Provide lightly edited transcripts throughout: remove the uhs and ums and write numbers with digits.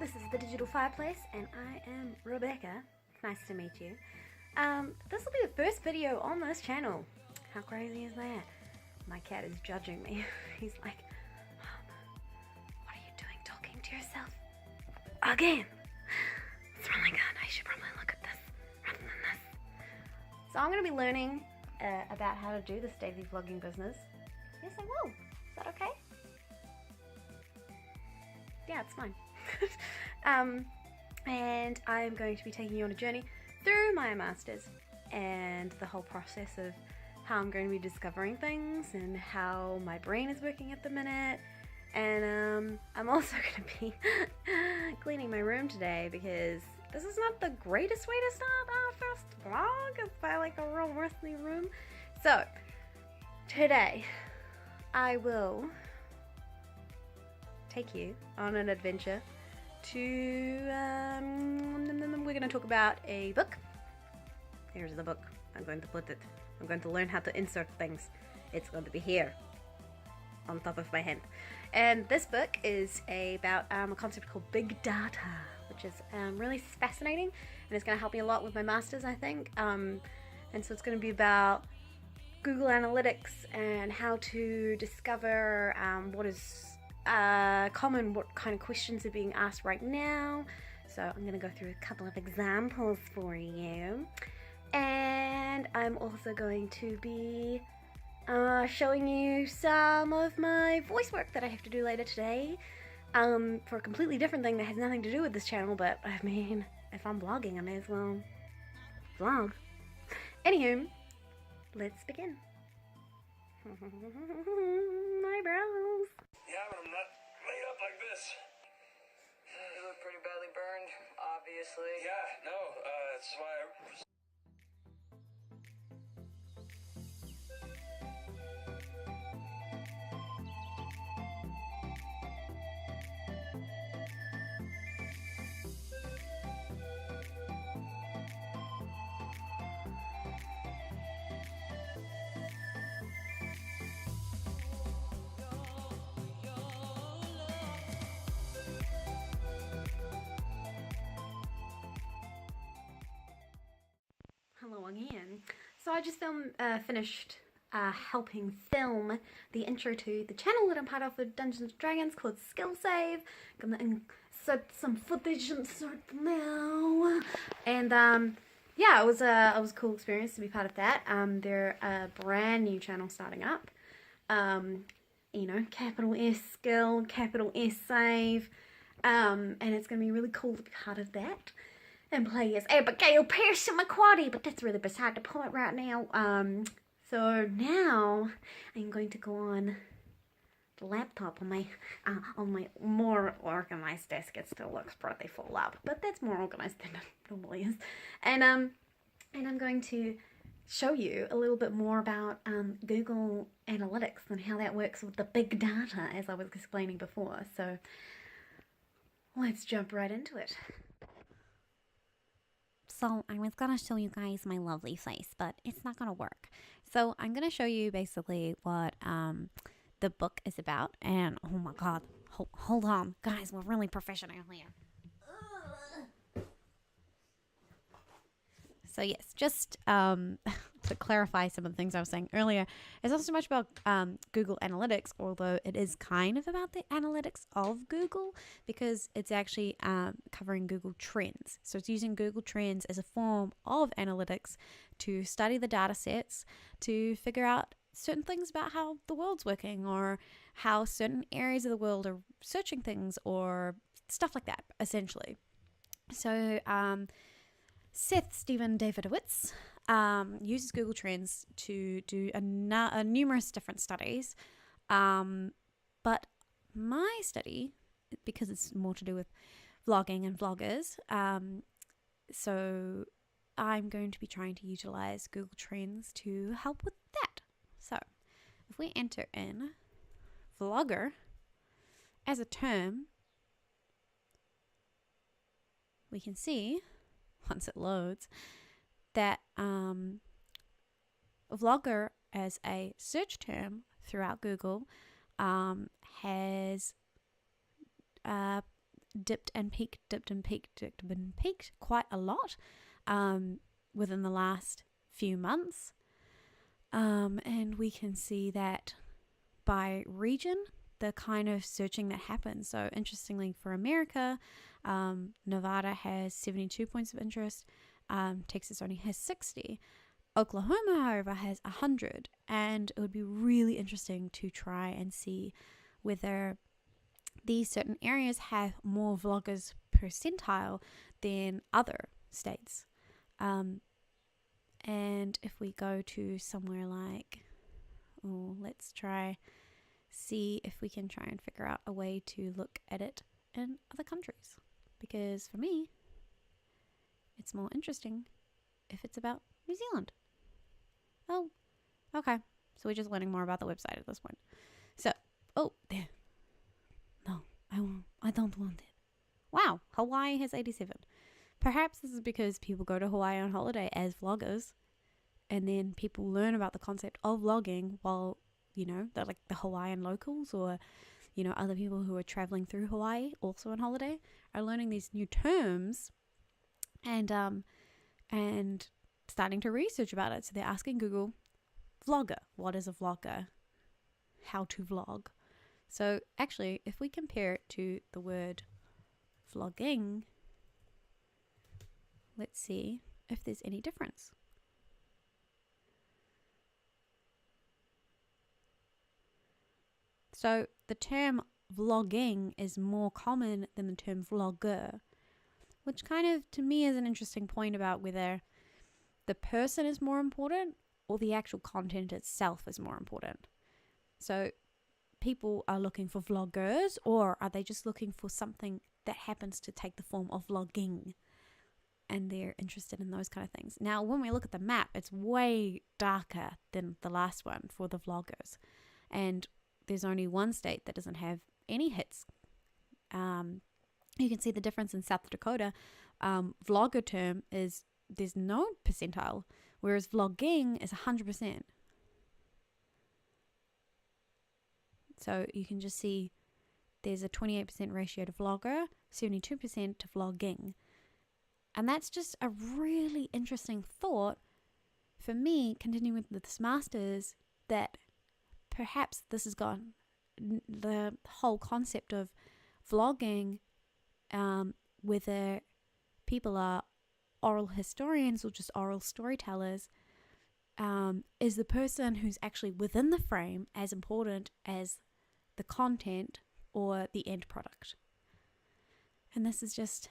This is the Digital Fireplace, and I am Rebecca. Nice to meet you. This will be the first video on this channel. How crazy is that? My cat is judging me. He's like, what are you doing talking to yourself? Again! It's really good. I should probably look at this rather than this. So I'm going to be learning about how to do this daily vlogging business. Yes, I will. Is that okay? Yeah, it's fine. And I'm going to be taking you on a journey through my masters and the whole process of how I'm going to be discovering things and how my brain is working at the minute. And I'm also going to be cleaning my room today because this is not the greatest way to start our first vlog. It's by like a real rusty room. So today I will take you on an adventure to we're going to talk about a book. Here's the book. I'm going to put it. I'm going to learn how to insert things. It's going to be here on top of my hand. And this book is about a concept called big data, which is really fascinating, and it's going to help me a lot with my masters, I think. And so it's going to be about Google Analytics and how to discover what is common, what kind of questions are being asked right now. So I'm going to go through a couple of examples for you, and I'm also going to be showing you some of my voice work that I have to do later today for a completely different thing that has nothing to do with this channel, but I mean, if I'm vlogging, I may as well vlog. Anywho, let's begin. My brows. Yeah, but I'm not laid up like this. You look pretty badly burned, obviously. Yeah, no, that's why I... Hello again. So I just finished helping film the intro to the channel that I'm part of for Dungeons & Dragons called Skill Save. Gonna insert some footage now. And yeah, it was a cool experience to be part of that. They're a brand new channel starting up. You know, capital S Skill, capital S Save. And it's gonna be really cool to be part of that and play as Abigail Pearson McQuarrie, but that's really beside the point right now. So now I'm going to go on the laptop on my more organized desk. It still looks pretty full up, but that's more organized than it normally is. And I'm going to show you a little bit more about Google Analytics and how that works with the big data, as I was explaining before. So let's jump right into it. So I was going to show you guys my lovely face, but it's not going to work. So I'm going to show you basically what the book is about. And oh my God, hold on. Guys, we're really professional here. So yes, just to clarify some of the things I was saying earlier, it's not so much about Google Analytics, although it is kind of about the analytics of Google, because it's actually covering Google Trends. So it's using Google Trends as a form of analytics to study the data sets to figure out certain things about how the world's working, or how certain areas of the world are searching things, or stuff like that, essentially. So Seth Steven Davidowitz uses Google Trends to do numerous different studies, but my study, because it's more to do with vlogging and vloggers, so I'm going to be trying to utilize Google Trends to help with that. So if we enter in vlogger as a term, we can see, once it loads, that vlogger as a search term throughout Google has dipped and peaked quite a lot within the last few months. And we can see that by region, the kind of searching that happens. So interestingly, for America, Nevada has 72 points of interest. Texas only has 60. Oklahoma, however, has 100. And it would be really interesting to try and see whether these certain areas have more vloggers percentile than other states. And if we go to somewhere like, let's see if we can try and figure out a way to look at it in other countries. Because for me, it's more interesting if it's about New Zealand. Oh, okay. So we're just learning more about the website at this point. So, there. No, I don't want it. Wow, Hawaii has 87. Perhaps this is because people go to Hawaii on holiday as vloggers, and then people learn about the concept of vlogging while, they're like the Hawaiian locals, or, other people who are traveling through Hawaii also on holiday are learning these new terms and starting to research about it. So they're asking Google, vlogger, what is a vlogger? How to vlog. So actually, if we compare it to the word vlogging, let's see if there's any difference. So the term vlogging is more common than the term vlogger, which kind of, to me, is an interesting point about whether the person is more important or the actual content itself is more important. So people are looking for vloggers, or are they just looking for something that happens to take the form of vlogging? And they're interested in those kind of things. Now, when we look at the map, it's way darker than the last one for the vloggers. And there's only one state that doesn't have any hits. You can see the difference in South Dakota. Vlogger term is, there's no percentile, whereas vlogging is 100%. So you can just see there's a 28% ratio to vlogger, 72% to vlogging. And that's just a really interesting thought for me, continuing with this master's, that perhaps this has gone, the whole concept of vlogging, whether people are oral historians or just oral storytellers, is the person who's actually within the frame as important as the content or the end product. And this is just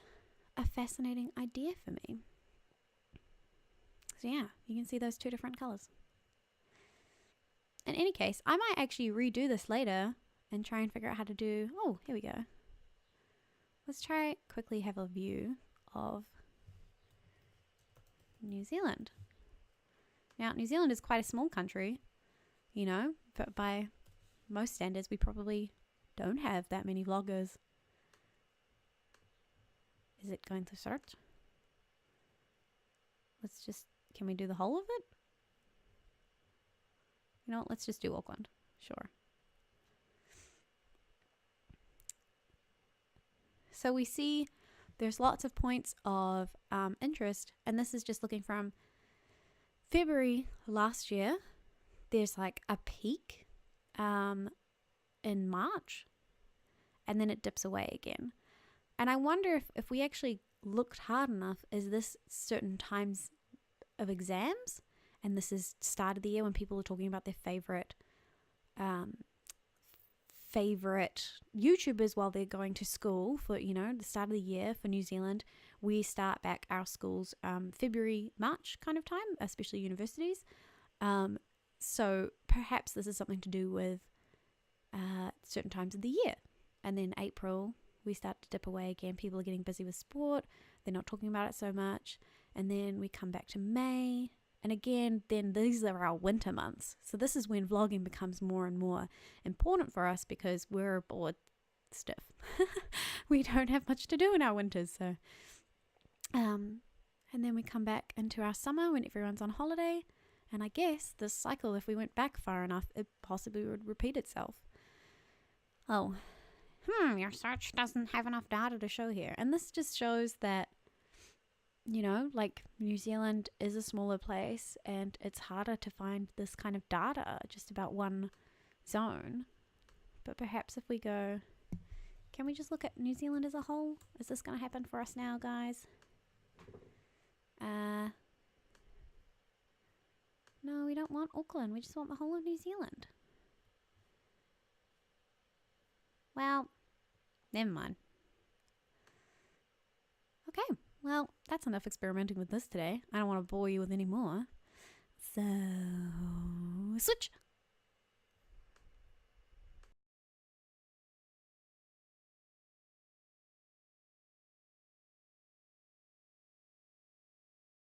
a fascinating idea for me. So yeah, you can see those two different colors. In any case, I might actually redo this later and try and figure out how to do, here we go. Let's try quickly have a view of New Zealand. Now, New Zealand is quite a small country, but by most standards, we probably don't have that many vloggers. Is it going to search? Can we do the whole of it? Let's just do Auckland. Sure. So we see there's lots of points of interest, and this is just looking from February last year. There's like a peak in March, and then it dips away again. And I wonder if we actually looked hard enough, is this certain times of exams? And this is start of the year when people are talking about their favorite YouTubers while they're going to school for, the start of the year for New Zealand. We start back our schools February, March kind of time, especially universities. So perhaps this is something to do with certain times of the year. And then April, we start to dip away again. People are getting busy with sport. They're not talking about it so much. And then we come back to May. And again, then these are our winter months. So this is when vlogging becomes more and more important for us because we're bored stiff. We don't have much to do in our winters. So, and then we come back into our summer when everyone's on holiday. And I guess this cycle, if we went back far enough, it possibly would repeat itself. Oh, your search doesn't have enough data to show here. And this just shows that, you know, like New Zealand is a smaller place and it's harder to find this kind of data just about one zone. But perhaps if we go, can we just look at New Zealand as a whole? Is this going to happen for us now, guys? No, we don't want Auckland. We just want the whole of New Zealand. Well, never mind. Okay, well, that's enough experimenting with this today. I don't want to bore you with any more. So, switch!